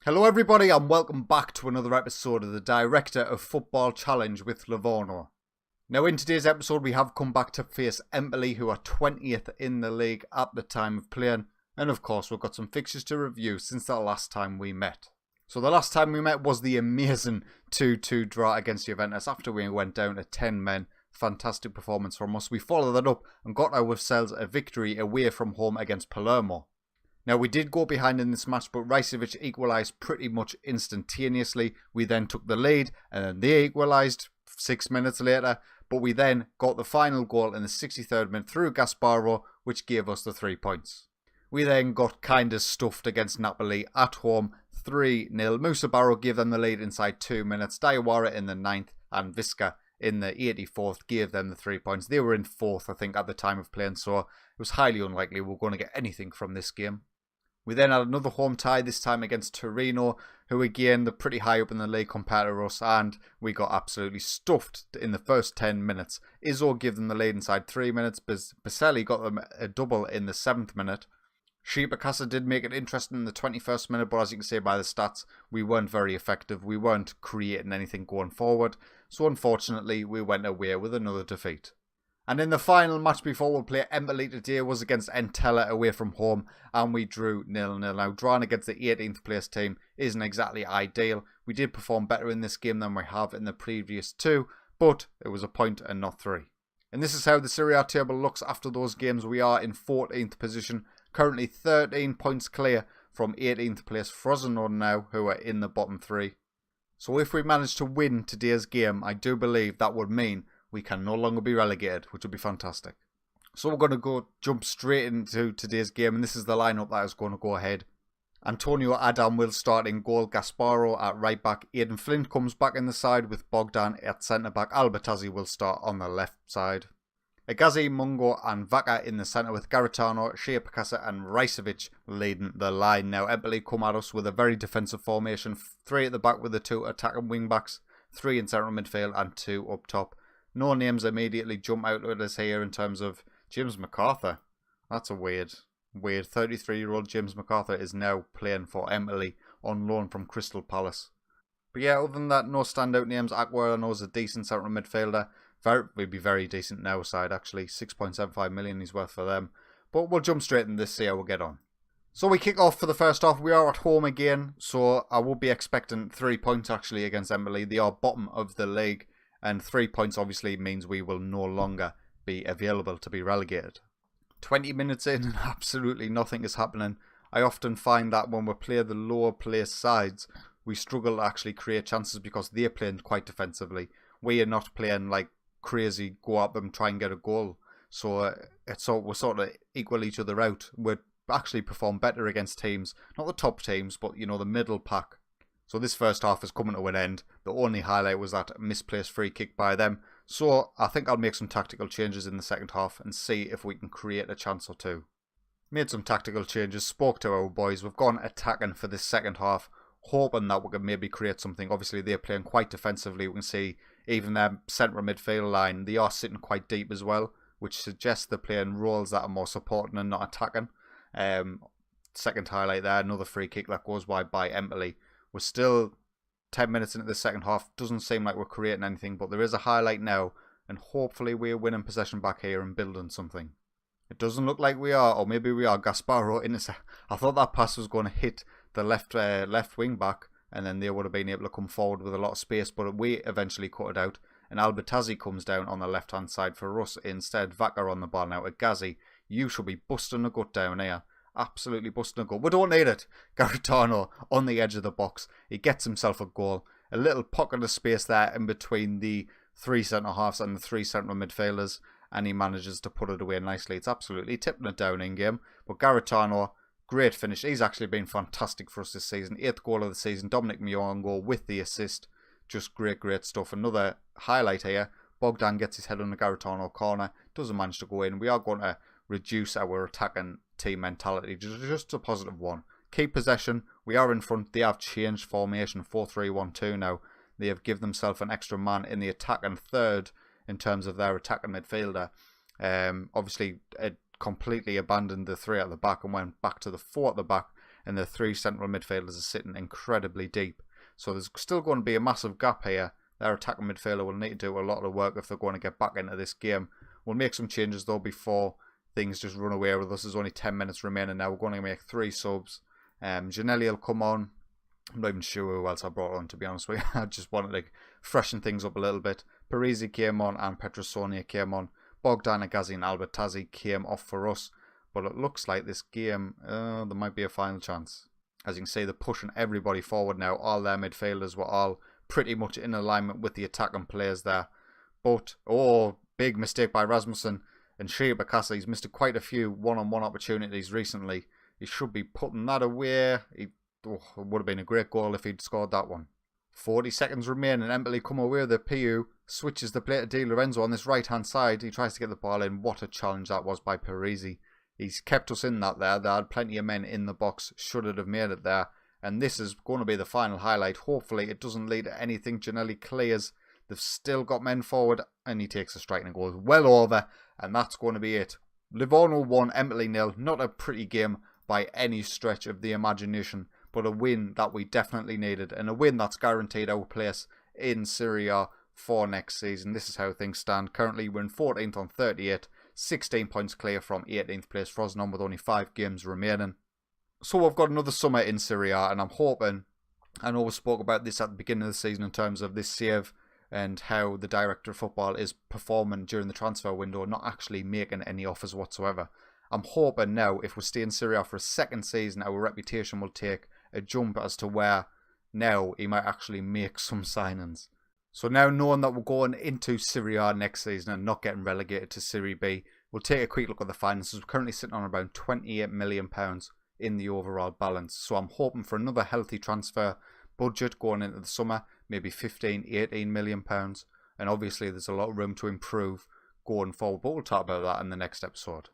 Hello everybody and welcome back to another episode of the Director of Football Challenge with Livorno. Now in today's episode we have come back to face Empoli, who are 20th in the league at the time of playing, and of course we've got some fixtures to review since the last time we met. So the last time we met was the amazing 2-2 draw against Juventus after we went down to 10 men. Fantastic performance from us. We followed that up and got ourselves a victory away from home against Palermo. Now, we did go behind in this match, but Rajcevic equalised pretty much instantaneously. We then took the lead, and then they equalised 6 minutes later. But we then got the final goal in the 63rd minute through Gasparo, which gave us the 3 points. We then got kind of stuffed against Napoli at home, 3-0. Musa Barrow gave them the lead inside 2 minutes. Diawara in the 9th, and Visca in the 84th gave them the 3 points. They were in 4th, I think, at the time of playing, so it was highly unlikely we were going to get anything from this game. We then had another home tie, this time against Torino, who again, they're pretty high up in the league compared to us, and we got absolutely stuffed in the first 10 minutes. Izzo gave them the lead inside 3 minutes, Baselli got them a double in the 7th minute. Shibakasa did make it interesting in the 21st minute, but as you can see by the stats, we weren't very effective. We weren't creating anything going forward, so unfortunately we went away with another defeat. And in the final match before we'll play Empoli today was against Entella away from home, and we drew 0-0. Now, drawing against the 18th place team isn't exactly ideal. We did perform better in this game than we have in the previous two, but it was a point and not 3. And this is how the Serie A table looks after those games. We are in 14th position, currently 13 points clear from 18th place Frosinone now, who are in the bottom 3. So if we manage to win today's game, I do believe that would mean we can no longer be relegated, which would be fantastic. So we're going to jump straight into today's game, and this is the lineup that is going to go ahead. Antonio Adam will start in goal, Gasparo at right back, Aidan Flint comes back in the side with Bogdan at centre back, Albertazzi will start on the left side. Agazi, Mungo and Vaca in the centre with Garitano, Shea Picasa and Rajcevic leading the line. Now Empoli come at us with a very defensive formation, 3 at the back with the 2 attacking wing backs, 3 in central midfield and 2 up top. No names immediately jump out at us here in terms of James MacArthur. That's a weird 33-year-old James MacArthur is now playing for Empoli on loan from Crystal Palace. But yeah, other than that, no standout names. Aguero, I know, is a decent central midfielder. Would be very decent now side actually. 6.75 million he's worth for them. But we'll jump straight into this, see how we'll get on. So we kick off for the first half. We are at home again, so I will be expecting 3 points actually against Empoli. They are bottom of the league. And 3 points obviously means we will no longer be available to be relegated. 20 minutes in and absolutely nothing is happening. I often find that when we play the lower place sides, we struggle to actually create chances because they're playing quite defensively. We are not playing like crazy, go at them, try and get a goal. So we sort of equal each other out. We actually perform better against teams, not the top teams, but you know, the middle pack. So this first half is coming to an end. The only highlight was that misplaced free kick by them. So I think I'll make some tactical changes in the second half and see if we can create a chance or two. Made some tactical changes, spoke to our boys. We've gone attacking for this second half, hoping that we can maybe create something. Obviously they're playing quite defensively. We can see even their central midfield line, they are sitting quite deep as well, which suggests they're playing roles that are more supporting and not attacking. Second highlight there, another free kick that goes wide by Empoli. We're still 10 minutes into the second half. Doesn't seem like we're creating anything, but there is a highlight now, and hopefully we're winning possession back here and building something. It doesn't look like we are, or maybe we are. Gasparo I thought that pass was going to hit the left wing back, and then they would have been able to come forward with a lot of space, but we eventually cut it out, and Albertazzi comes down on the left hand side for us instead. Vaca on the ball now. Agazi, you should be busting a gut down here. Absolutely busting a goal. We don't need it. Garitano on the edge of the box. He gets himself a goal. A little pocket of space there in between the 3 centre-halves and the 3 central midfielders. And he manages to put it away nicely. It's absolutely tipping it down in game. But Garitano, great finish. He's actually been fantastic for us this season. 8th goal of the season. Dominic Miongo with the assist. Just great stuff. Another highlight here. Bogdan gets his head on the Garitano corner. Doesn't manage to go in. We are going to reduce our attacking team mentality to just a positive one. Keep possession. We are in front. They have changed formation 4-3-1-2 now. They have given themselves an extra man in the attacking third in terms of their attacking midfielder. Obviously, it completely abandoned the 3 at the back and went back to the 4 at the back. and the 3 central midfielders are sitting incredibly deep. So there's still going to be a massive gap here. Their attacking midfielder will need to do a lot of work if they're going to get back into this game. We'll make some changes though before things just run away with us. There's only 10 minutes remaining now. We're going to make 3 subs. Giannelli will come on. I'm not even sure who else I brought on, to be honest with you. I just wanted to freshen things up a little bit. Parisi came on and Petrosonia came on. Bogdan Agazi and Albert Tazi came off for us. But it looks like this game, there might be a final chance. As you can see, they're pushing everybody forward now. All their midfielders were all pretty much in alignment with the attacking players there. But, big mistake by Rasmussen. And Shea Bakasa, he's missed quite a few one-on-one opportunities recently. He should be putting that away. It would have been a great goal if he'd scored that one. 40 seconds remain and Empoli come away with the PU. Switches the play to Di Lorenzo on this right-hand side. He tries to get the ball in. What a challenge that was by Parisi. He's kept us in that there. They had plenty of men in the box. Should it have made it there. And this is going to be the final highlight. Hopefully it doesn't lead to anything. Giannelli clears. They've still got men forward. And he takes a strike and goes well over. And that's going to be it. Livorno 1, Empoli 0. Not a pretty game by any stretch of the imagination. But a win that we definitely needed. And a win that's guaranteed our place in Serie A for next season. This is how things stand. Currently we're in 14th on 38. 16 points clear from 18th place Frosinone with only 5 games remaining. So we've got another summer in Serie A, and I'm hoping, I know we spoke about this at the beginning of the season in terms of this save and how the director of football is performing during the transfer window, not actually making any offers whatsoever. I'm hoping now, if we stay in Serie A for a second season, our reputation will take a jump as to where now he might actually make some signings. So now knowing that we're going into Serie A next season and not getting relegated to Serie B, we'll take a quick look at the finances. We're currently sitting on around £28 million in the overall balance. So I'm hoping for another healthy transfer budget going into the summer, maybe £15-18 million. And obviously there's a lot of room to improve going forward, but we'll talk about that in the next episode.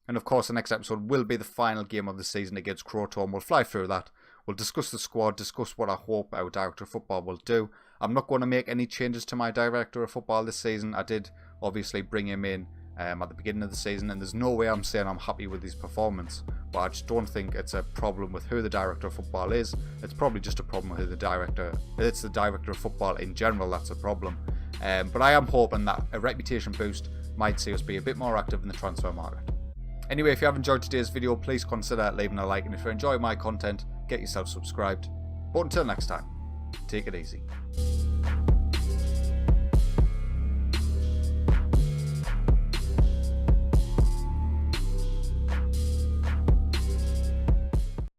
And of course the next episode will be the final game of the season against Crotone. We'll fly through that. We'll discuss the squad, discuss what I hope our director of football will do. I'm not going to make any changes to my director of football this season. I did obviously bring him in at the beginning of the season, and there's no way I'm saying I'm happy with his performance. But I just don't think it's a problem with who the director of football is. It's probably just a problem with who the director. It's the director of football in general that's a problem. But I am hoping that a reputation boost might see us be a bit more active in the transfer market. Anyway, if you have enjoyed today's video, please consider leaving a like, and if you enjoy my content, get yourself subscribed. But until next time, take it easy.